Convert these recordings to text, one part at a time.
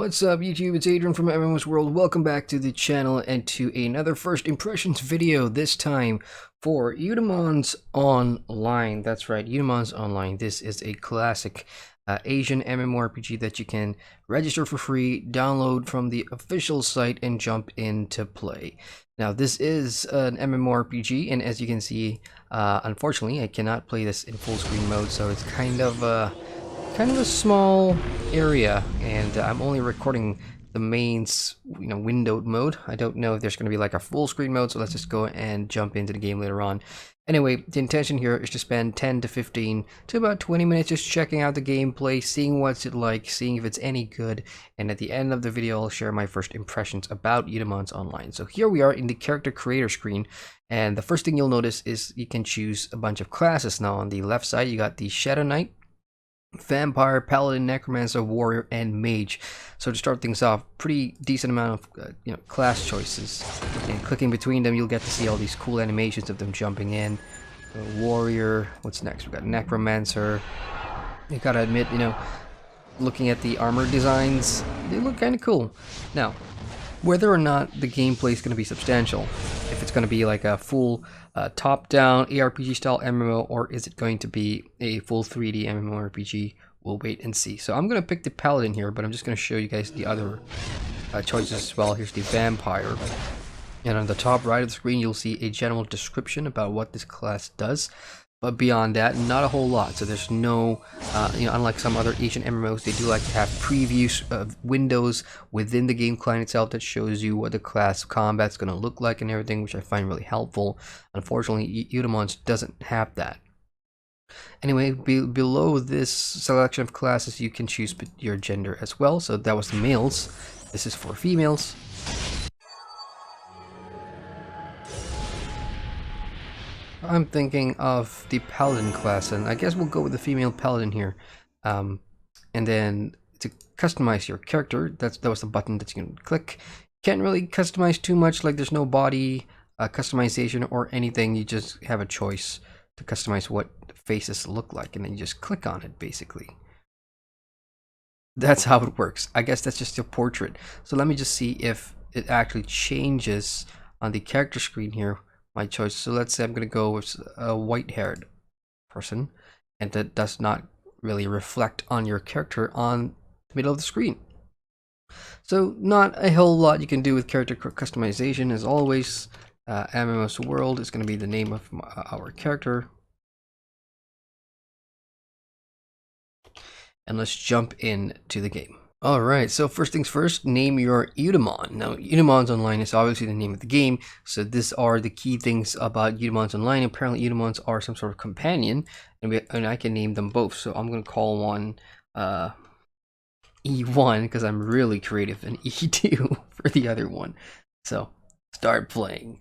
What's up YouTube, it's Adrian from MMOSWORLD. Welcome back to the channel and to another first impressions video, this time for Eudemons Online. That's right, Eudemons Online. This is a classic Asian MMORPG that you can register for free, download from the official site, and jump into play. Now this is an MMORPG, and as you can see, unfortunately I cannot play this in full screen mode, so it's kind of a small area, and I'm only recording the mains, windowed mode. I don't know if there's going to be like a full screen mode, so let's just go and jump into the game later on. Anyway, the intention here is to spend 10 to 15 to about 20 minutes just checking out the gameplay, seeing what's it like, seeing if it's any good, and at the end of the video I'll share my first impressions about Eudemons Online. So here we are in the character creator screen, and the first thing you'll notice is you can choose a bunch of classes. Now on the left side you got the Shadow Knight, Vampire, Paladin, Necromancer, Warrior, and Mage. So to start things off, pretty decent amount of class choices, and clicking between them you'll get to see all these cool animations of them jumping in. Warrior, what's next? We got Necromancer. You gotta admit, looking at the armor designs, they look kind of cool. Now, whether or not the gameplay is going to be substantial, if it's going to be like a full top-down ARPG style MMO, or is it going to be a full 3D MMORPG, we'll wait and see. So I'm going to pick the Paladin here, but I'm just going to show you guys the other choices as well. Here's the Vampire, and on the top right of the screen you'll see a general description about what this class does. But beyond that, not a whole lot. So there's no, unlike some other Asian MMOs, they do like to have previews of windows within the game client itself that shows you what the class combat's going to look like and everything, which I find really helpful. Unfortunately, Eudemons doesn't have that. Anyway, below this selection of classes, you can choose your gender as well. So that was the males. This is for females. I'm thinking of the Paladin class, and I guess we'll go with the female Paladin here. And then to customize your character, that was the button that you can click. Can't really customize too much, like there's no body customization or anything. You just have a choice to customize what faces look like, and then you just click on it, basically. That's how it works. I guess that's just a portrait. So let me just see if it actually changes on the character screen here. My choice. So let's say I'm going to go with a white-haired person, and that does not really reflect on your character on the middle of the screen. So not a whole lot you can do with character customization. As always, MMOSWORLD is going to be the name of our character. And let's jump into the game. Alright, so first things first, name your Eudemon. Now, Eudemons Online is obviously the name of the game, so these are the key things about Eudemons Online. Apparently, Eudemons are some sort of companion, and I can name them both. So I'm going to call one E1, because I'm really creative, and E2 for the other one. So, start playing.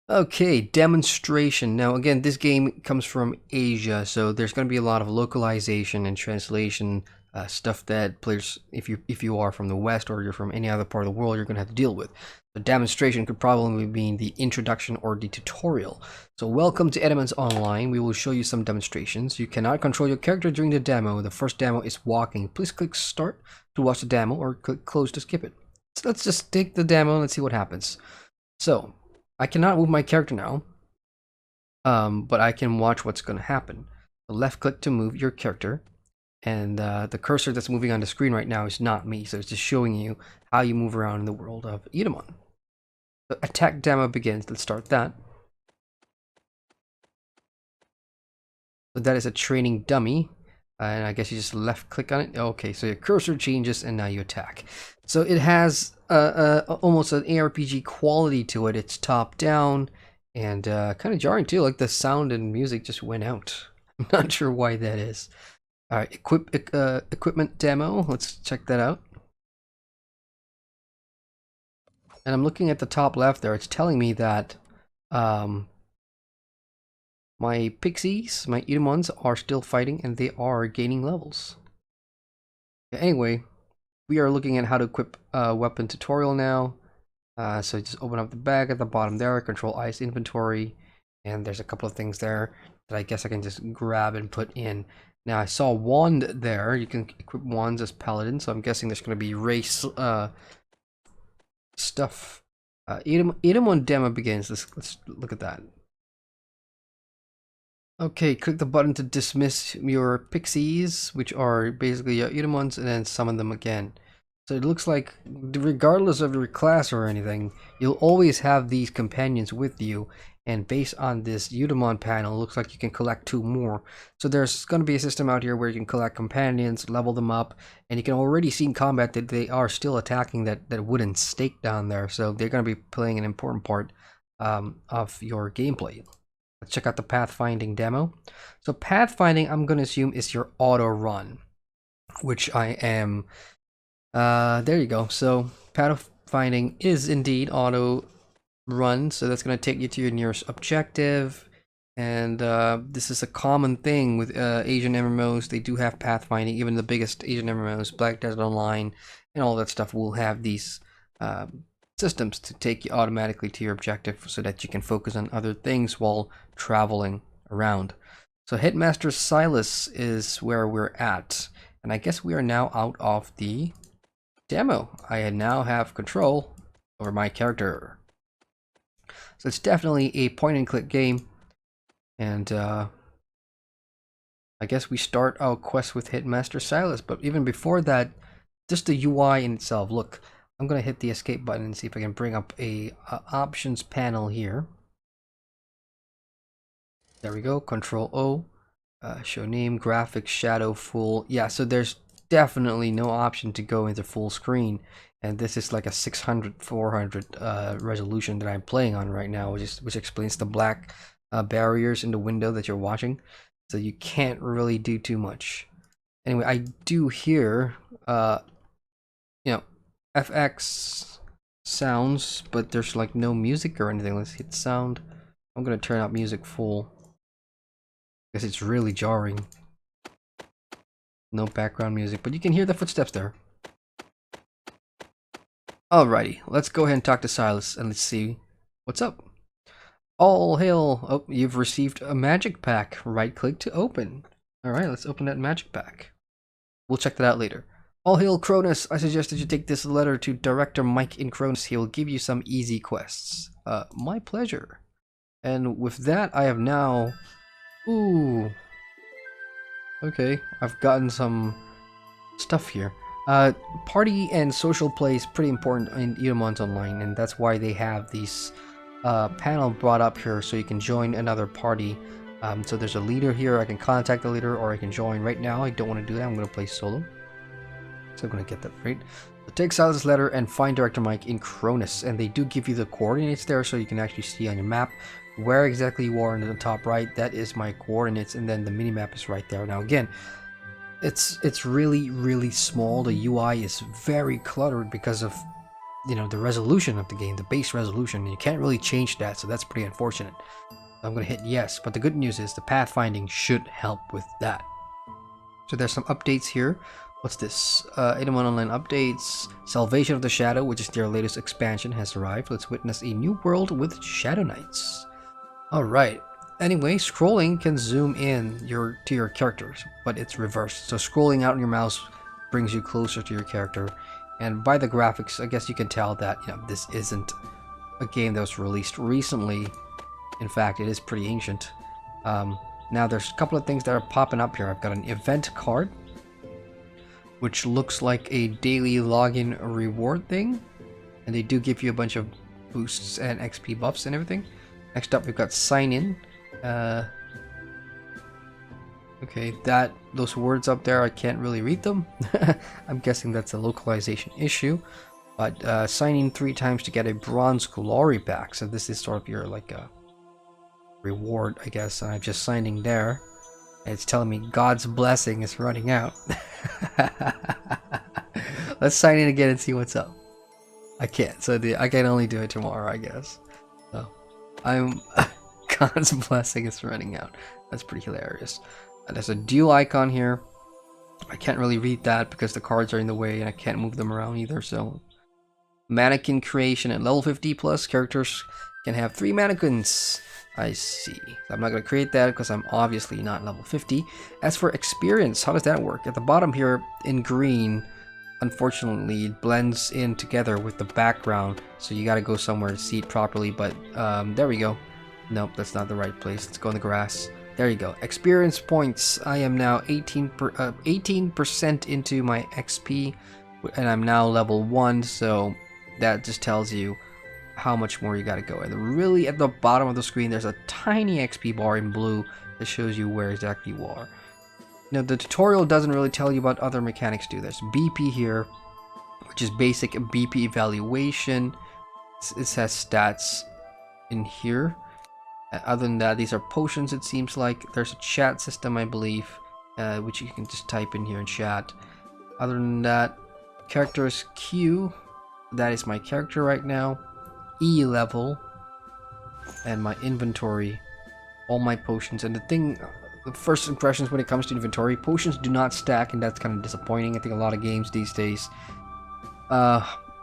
Okay, demonstration. Now, again, this game comes from Asia, so there's going to be a lot of localization and translation stuff that players, if you are from the West or you're from any other part of the world, you're going to have to deal with. The demonstration could probably mean the introduction or the tutorial. So welcome to Eudemons Online. We will show you some demonstrations. You cannot control your character during the demo. The first demo is walking. Please click start to watch the demo, or click close to skip it. So let's just take the demo and let's see what happens. So I cannot move my character now, but I can watch what's going to happen. So left click to move your character. And the cursor that's moving on the screen right now is not me, so it's just showing you how you move around in the world of Eudemon. The attack demo begins. Let's start that. So that is a training dummy, and I guess you just left click on it. Okay, so your cursor changes and now you attack. So it has almost an ARPG quality to it. It's top down and kind of jarring too, like the sound and music just went out. I'm not sure why that is. Alright, equipment demo, let's check that out. And I'm looking at the top left there, it's telling me that my pixies, my Eudemons, are still fighting and they are gaining levels. Anyway, we are looking at how to equip weapon tutorial now. So just open up the bag at the bottom there, control ice inventory. and there's a couple of things there that I guess I can just grab and put in. Now I saw wand there. You can equip wands as paladin, so I'm guessing there's going to be race stuff. Eudemons demo begins. Let's look at that. Okay, click the button to dismiss your pixies, which are basically your Eudemons, and then summon them again. So it looks like, regardless of your class or anything, you'll always have these companions with you. And based on this Eudemon panel, it looks like you can collect 2 more. So there's going to be a system out here where you can collect companions, level them up, and you can already see in combat that they are still attacking that wooden stake down there. So they're going to be playing an important part of your gameplay. Let's check out the pathfinding demo. So pathfinding, I'm going to assume, is your auto run, which I am. There you go. So pathfinding is indeed auto run, so that's going to take you to your nearest objective. And this is a common thing with Asian MMOs. They do have pathfinding. Even the biggest Asian MMOs, Black Desert Online, and all that stuff will have these systems to take you automatically to your objective so that you can focus on other things while traveling around. So Headmaster Silas is where we're at, and I guess we are now out of the demo. I now have control over my character. So it's definitely a point and click game, and I guess we start our quest with Headmaster Silas. But even before that, just the UI in itself. Look, I'm gonna hit the escape button and see if I can bring up a options panel here. There we go. Control O, show name, graphics, shadow, full. Yeah, so there's definitely no option to go into full screen, and this is like a 600/400 resolution that I'm playing on right now, which explains the black barriers in the window that you're watching. So you can't really do too much. Anyway, I do hear you know, FX sounds, but there's like no music or anything. Let's hit sound. I'm gonna turn up music full because it's really jarring. No background music, but you can hear the footsteps there. Alrighty, let's go ahead and talk to Silas and let's see what's up. All hail! Oh, you've received a magic pack. Right click to open. Alright, let's open that magic pack. We'll check that out later. All hail Cronus! I suggest that you take this letter to Director Mike in Cronus. He will give you some easy quests. My pleasure. And with that, I have now... Ooh. Okay, I've gotten some stuff here. Party and social play is pretty important in Eudemons Online, and that's why they have these panel brought up here so you can join another party. So there's a leader here. I can contact the leader or I can join right now. I don't want to do that. I'm going to play solo. So I'm going to get that right. So take Silas' letter and find Director Mike in Cronus, and they do give you the coordinates there so you can actually see on your map where exactly you are in the top right. That is my coordinates, and then the minimap is right there. Now again, it's really small. The UI is very cluttered because of, you know, the resolution of the game, the base resolution. You can't really change that, so that's pretty unfortunate. I'm gonna hit yes, but the good news is the pathfinding should help with that. So there's some updates here. What's this? Eudemons Online updates. Salvation of the Shadow, which is their latest expansion, has arrived. Let's witness a new world with Shadow Knights. Alright. Anyway, scrolling can zoom in to your characters, but it's reversed. So scrolling out on your mouse brings you closer to your character. And by the graphics, I guess you can tell that, you know, this isn't a game that was released recently. In fact, it is pretty ancient. Now there's a couple of things that are popping up here. I've got an event card, which looks like a daily login reward thing. And they do give you a bunch of boosts and XP buffs and everything. Next up, we've got sign in. Okay, those words up there, I can't really read them. I'm guessing that's a localization issue. But signing 3 times to get a bronze glory pack. So this is sort of your like a reward, I guess. And I'm just signing there. And it's telling me God's blessing is running out. Let's sign in again and see what's up. I can't, so I can only do it tomorrow, I guess. So God's blessing is running out. That's pretty hilarious. There's a duel icon here. I can't really read that because the cards are in the way and I can't move them around either. So mannequin creation at level 50 plus characters Can have 3 mannequins. I see. I'm not going to create that because I'm obviously not level 50. As for experience, how does that work? At the bottom here in green, unfortunately, it blends in together with the background. So you got to go somewhere to see it properly. But there we go. Nope, that's not the right place. Let's go in the grass. There you go. Experience points. I am now 18% into my XP. And I'm now level 1. So that just tells you how much more you gotta go. And really at the bottom of the screen there's a tiny XP bar in blue that shows you where exactly you are. Now the tutorial doesn't really tell you about other mechanics too. There's BP here, which is basic BP evaluation. It says stats in here. Other than that, these are potions it seems like. There's a chat system I believe, which you can just type in here in chat. Other than that, characters Q, that is my character right now. E level, and my inventory, all my potions. And the first impressions when it comes to inventory, potions do not stack, and that's kind of disappointing. I think a lot of games these days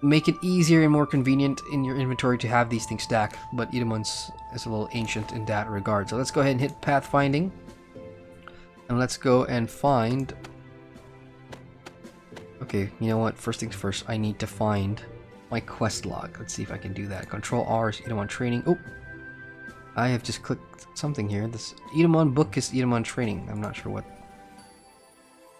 make it easier and more convenient in your inventory to have these things stack, but Eudemons is a little ancient in that regard. So let's go ahead and hit pathfinding, and let's go and find... Okay, you know what, first things first, I need to find my quest log. Let's see if I can do that. Control R is Eudemon training. Oh, I have just clicked something here. This Eudemon book is Eudemon training. I'm not sure what.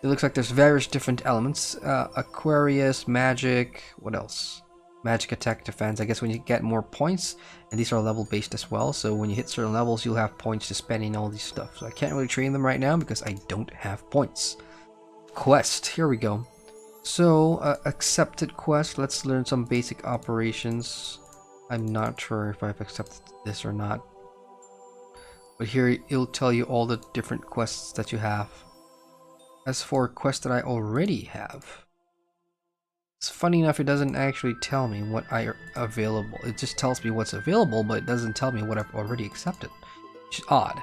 It looks like there's various different elements. Aquarius, magic. What else? Magic, attack, defense. I guess when you get more points, and these are level based as well. So when you hit certain levels, you'll have points to spend in all these stuff. So I can't really train them right now because I don't have points. Quest. Here we go. So, accepted quest. Let's learn some basic operations. I'm not sure if I've accepted this or not. But here it'll tell you all the different quests that you have. As for quests that I already have, it's funny enough, it doesn't actually tell me what are available. It just tells me what's available, but it doesn't tell me what I've already accepted. Which is odd.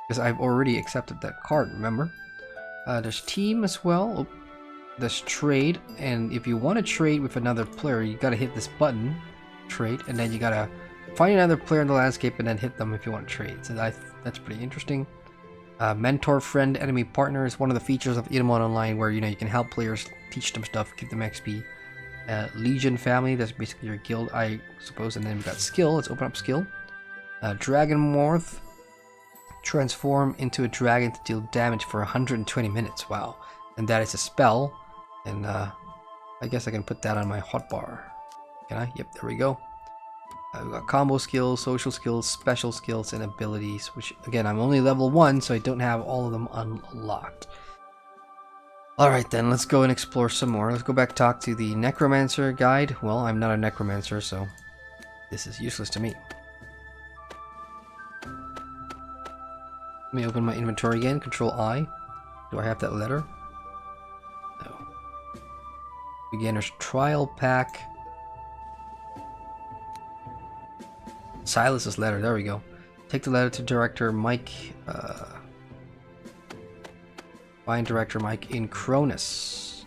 Because I've already accepted that card, remember? There's team as well. Oh. There's trade, and if you want to trade with another player, you gotta hit this button, trade, and then you gotta find another player in the landscape and then hit them if you want to trade. So that's pretty interesting. Mentor, friend, enemy, partner is one of the features of Eudemons Online, where you can help players, teach them stuff, give them XP. Legion family, that's basically your guild, I suppose. And then we got skill. Let's open up skill. Dragon Morph, transform into a dragon to deal damage for 120 minutes. Wow, and that is a spell. And I guess I can put that on my hotbar. Can I? Yep, there we go. We've got combo skills, social skills, special skills, and abilities, which again, I'm only level 1, so I don't have all of them unlocked. Alright then, let's go and explore some more. Let's go back, talk to the Necromancer guide. Well, I'm not a Necromancer, so this is useless to me. Let me open my inventory again, Control I. Do I have that letter? No. Beginner's Trial Pack. Silas's letter, there we go. Take the letter to Director Mike. Find Director Mike in Cronus.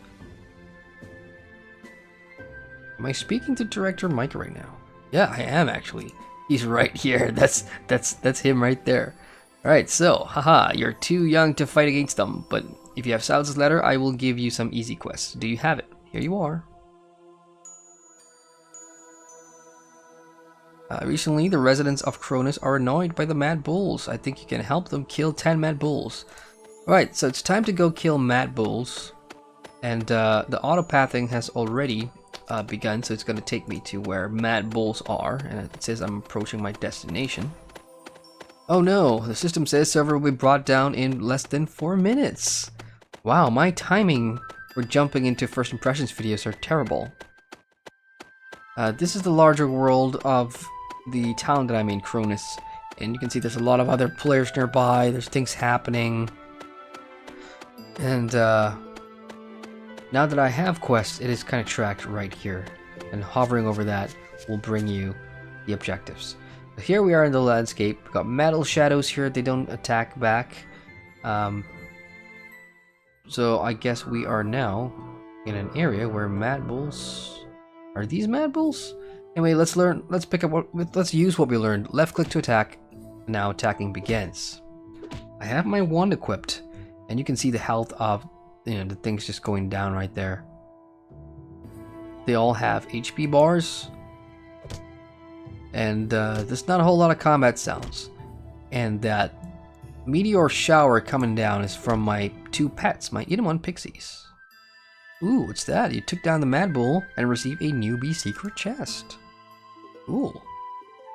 Am I speaking to Director Mike right now? Yeah, I am actually. He's right here. That's him right there. Alright, so, haha, you're too young to fight against them, but if you have Silas's letter, I will give you some easy quests. Do you have it? Here you are. Recently, the residents of Cronus are annoyed by the Mad Bulls. I think you can help them kill 10 Mad Bulls. Alright, so it's time to go kill Mad Bulls. And the auto-pathing has already begun, so it's going to take me to where Mad Bulls are. And it says I'm approaching my destination. Oh no, the system says server will be brought down in less than 4 minutes. Wow, my timing for jumping into first impressions videos are terrible. This is the larger world of the town that I'm in, Cronus. And you can see there's a lot of other players nearby, there's things happening. And now that I have quests, it is kind of tracked right here. And hovering over that will bring you the objectives. Here we are in the landscape. We've got metal shadows here, they don't attack back. So I guess we are now in an area where Mad Bulls... Are these Mad Bulls? Anyway, let's use what we learned. Left click to attack. Now attacking begins. I have my wand equipped, and you can see the health of, the things just going down right there. They all have HP bars, and there's not a whole lot of combat sounds. And that meteor shower coming down is from my 2 pets, my Eudemon pixies. Ooh, what's that? You took down the Mad Bull and received a newbie secret chest. Cool.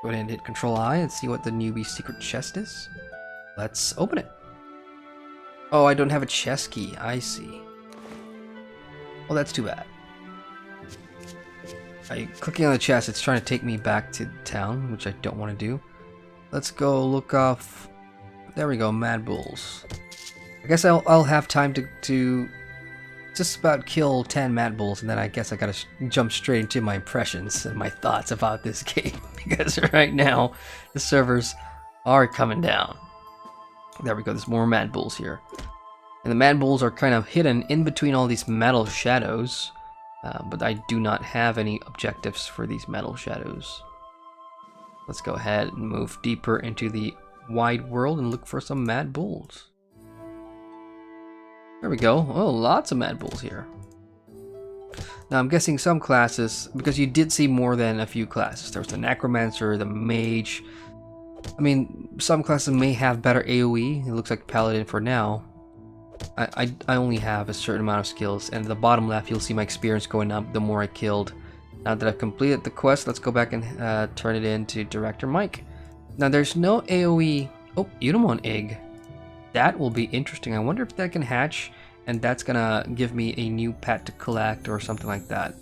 Go ahead and hit Control I and see what the newbie secret chest is. Let's open it. Oh, I don't have a chest key. I see. Well, that's too bad. Clicking on the chest, it's trying to take me back to town, which I don't want to do. Let's go look off. There we go, Mad Bulls. I guess I'll have time to just about kill 10 Mad Bulls, and then I guess I gotta jump straight into my impressions and my thoughts about this game, because right now the servers are coming down. There we go, there's more Mad Bulls here. And the Mad Bulls are kind of hidden in between all these metal shadows, but I do not have any objectives for these metal shadows. Let's go ahead and move deeper into the wide world and look for some Mad Bulls. There we go. Oh, lots of Mad Bulls here. Now I'm guessing some classes, because you did see more than a few classes. There was the Necromancer, the Mage. I mean, some classes may have better AoE. It looks like Paladin for now. I only have a certain amount of skills, and at the bottom left you'll see my experience going up the more I killed. Now that I've completed the quest, let's go back and turn it into Director Mike. Now there's no AoE. Oh, Eudemon egg. That will be interesting. I wonder if that can hatch, and that's gonna give me a new pet to collect or something like that.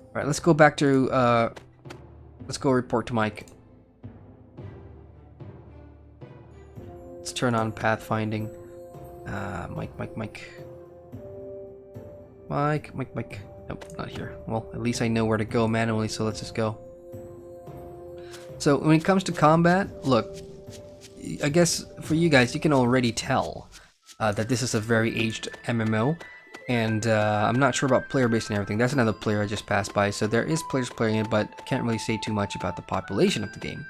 Alright, let's go back to let's go report to Mike. Let's turn on pathfinding. Mike. Nope, not here. Well, at least I know where to go manually, so let's just go. So when it comes to combat, look, I guess for you guys, you can already tell that this is a very aged MMO, and I'm not sure about player base and everything. That's another player I just passed by, so there is players playing it, but I can't really say too much about the population of the game.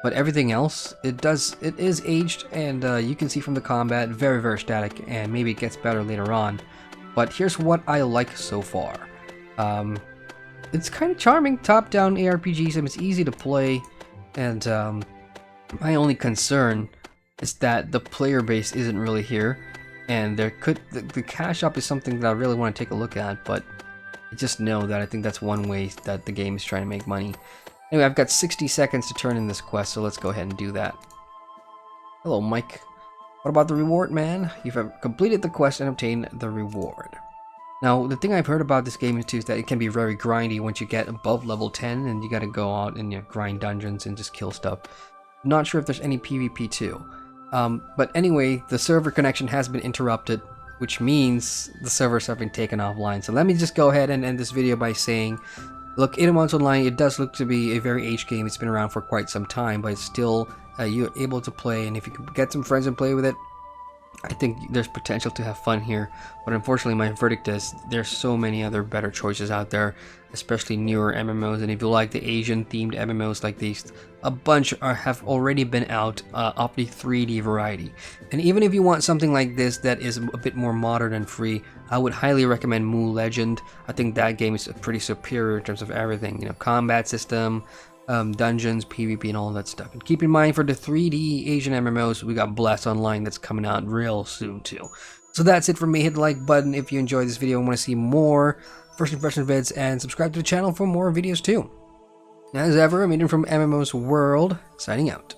But everything else, it is aged, and you can see from the combat, very, very static, and maybe it gets better later on. But here's what I like so far. It's kind of charming, top-down ARPGs, and it's easy to play, and my only concern is that the player base isn't really here, and the cash up is something that I really want to take a look at, but I just know that I think that's one way that the game is trying to make money. Anyway, I've got 60 seconds to turn in this quest, so let's go ahead and do that. Hello, Mike. What about the reward, man? You've completed the quest and obtained the reward. Now, the thing I've heard about this game is that it can be very grindy once you get above level 10, and you gotta go out and grind dungeons and just kill stuff. I'm not sure if there's any PvP too. But anyway, the server connection has been interrupted, which means the servers have been taken offline. So let me just go ahead and end this video by saying, look, Eudemons Online, it does look to be a very aged game. It's been around for quite some time, but it's still you're able to play, and if you can get some friends and play with it, I think there's potential to have fun here. But unfortunately, my verdict is there's so many other better choices out there, especially newer MMOs. And if you like the Asian themed MMOs like these, a bunch have already been out of the 3D variety. And even if you want something like this that is a bit more modern and free, I would highly recommend Mu Legend. I think that game is pretty superior in terms of everything, combat system, dungeons, PvP, and all that stuff. And keep in mind, for the 3D Asian MMOs, we got Blast Online that's coming out real soon too. So that's it for me. Hit the like button if you enjoyed this video and want to see more first impression vids, and subscribe to the channel for more videos too. As ever, I'm Eudemons from MMOSWORLD, signing out.